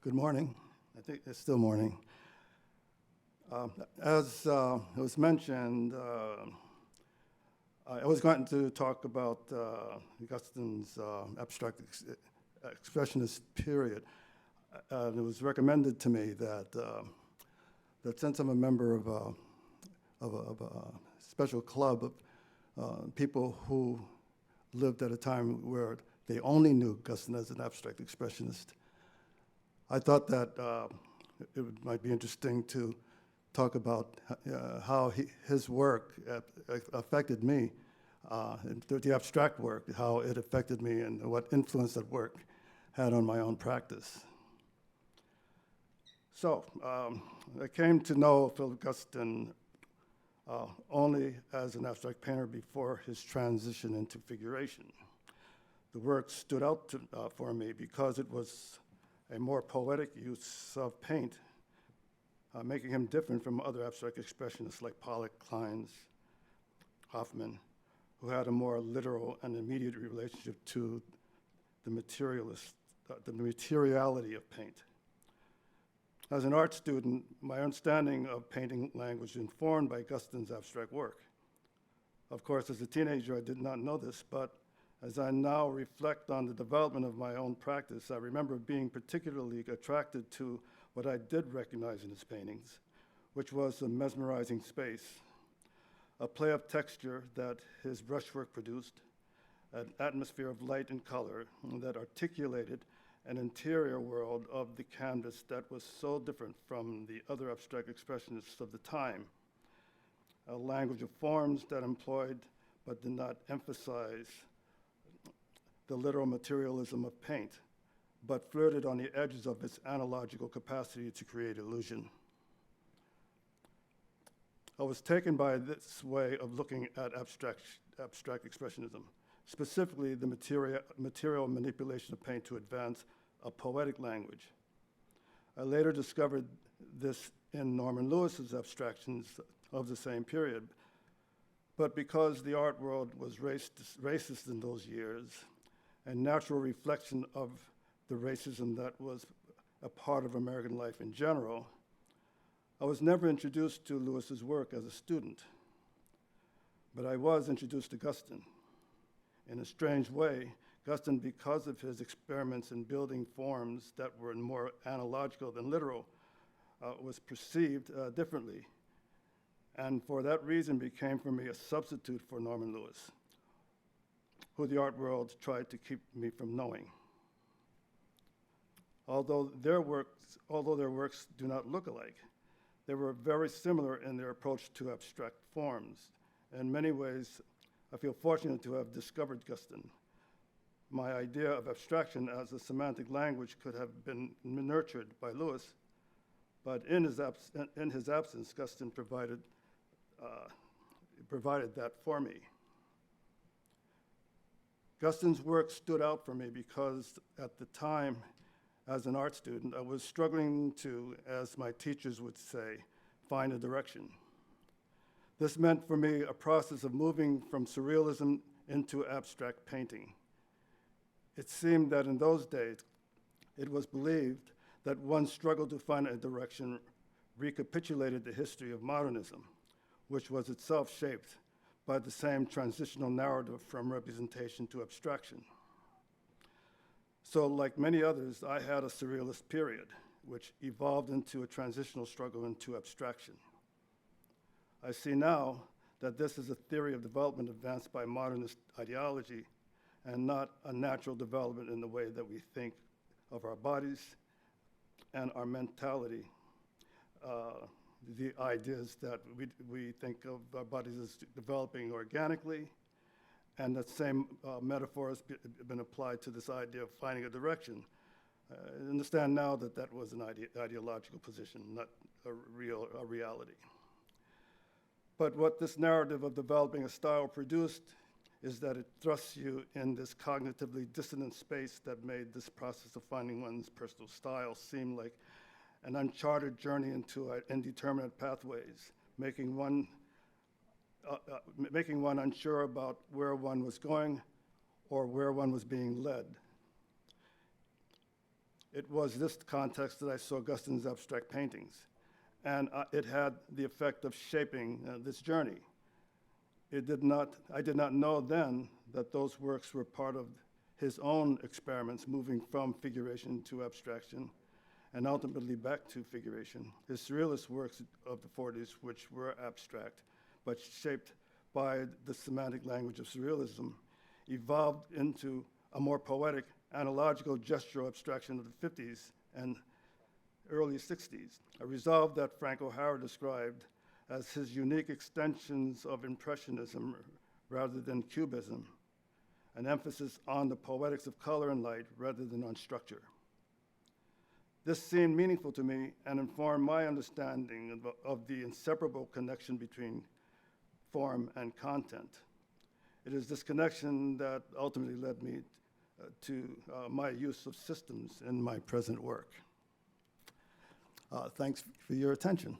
Good morning. I think it's still morning. As it was mentioned, I was going to talk about Guston's abstract expressionist period. It was recommended to me that since I'm a member of a special club of people who lived at a time where they only knew Guston as an abstract expressionist, I thought that it might be interesting to talk about how his work affected me, the abstract work, how it affected me and what influence that work had on my own practice. So I came to know Philip Guston only as an abstract painter before his transition into figuration. The work stood out for me because it was a more poetic use of paint, making him different from other abstract expressionists like Pollock, Kleins, Hoffman, who had a more literal and immediate relationship to the materiality of paint. As an art student, my understanding of painting language was informed by Guston's abstract work. Of course, as a teenager, I did not know this, but as I now reflect on the development of my own practice, I remember being particularly attracted to what I did recognize in his paintings, which was a mesmerizing space, a play of texture that his brushwork produced, an atmosphere of light and color that articulated an interior world of the canvas that was so different from the other abstract expressionists of the time, a language of forms that employed but did not emphasize the literal materialism of paint, but flirted on the edges of its analogical capacity to create illusion. I was taken by this way of looking at abstract expressionism, specifically the material manipulation of paint to advance a poetic language. I later discovered this in Norman Lewis's abstractions of the same period, but because the art world was racist in those years, a natural reflection of the racism that was a part of American life in general, I was never introduced to Lewis's work as a student, but I was introduced to Guston. In a strange way, Guston, because of his experiments in building forms that were more analogical than literal, was perceived differently, and for that reason became for me a substitute for Norman Lewis, who the art world tried to keep me from knowing. Although their works do not look alike, they were very similar in their approach to abstract forms. In many ways, I feel fortunate to have discovered Guston. My idea of abstraction as a semantic language could have been nurtured by Lewis, but in his absence, Guston provided that for me. Guston's work stood out for me because at the time, as an art student, I was struggling to, as my teachers would say, find a direction. This meant for me a process of moving from surrealism into abstract painting. It seemed that in those days, it was believed that one struggle to find a direction recapitulated the history of modernism, which was itself shaped by the same transitional narrative from representation to abstraction. So like many others, I had a surrealist period, which evolved into a transitional struggle into abstraction. I see now that this is a theory of development advanced by modernist ideology and not a natural development in the way that we think of our bodies and our mentality. The ideas that we think of our bodies as developing organically, and that same metaphor has been applied to this idea of finding a direction. I understand now that that was an ideological position, not a reality. But what this narrative of developing a style produced is that it thrusts you in this cognitively dissonant space that made this process of finding one's personal style seem like an uncharted journey into indeterminate pathways, making one unsure about where one was going or where one was being led. It was this context that I saw Guston's abstract paintings, and it had the effect of shaping this journey. I did not know then that those works were part of his own experiments moving from figuration to abstraction and ultimately back to figuration. His surrealist works of the 40s, which were abstract, but shaped by the semantic language of surrealism, evolved into a more poetic, analogical gestural abstraction of the 50s and early 60s, a resolve that Frank O'Hara described as his unique extensions of Impressionism rather than Cubism, an emphasis on the poetics of color and light rather than on structure. This seemed meaningful to me and informed my understanding of the inseparable connection between form and content. It is this connection that ultimately led me to my use of systems in my present work. Thanks for your attention.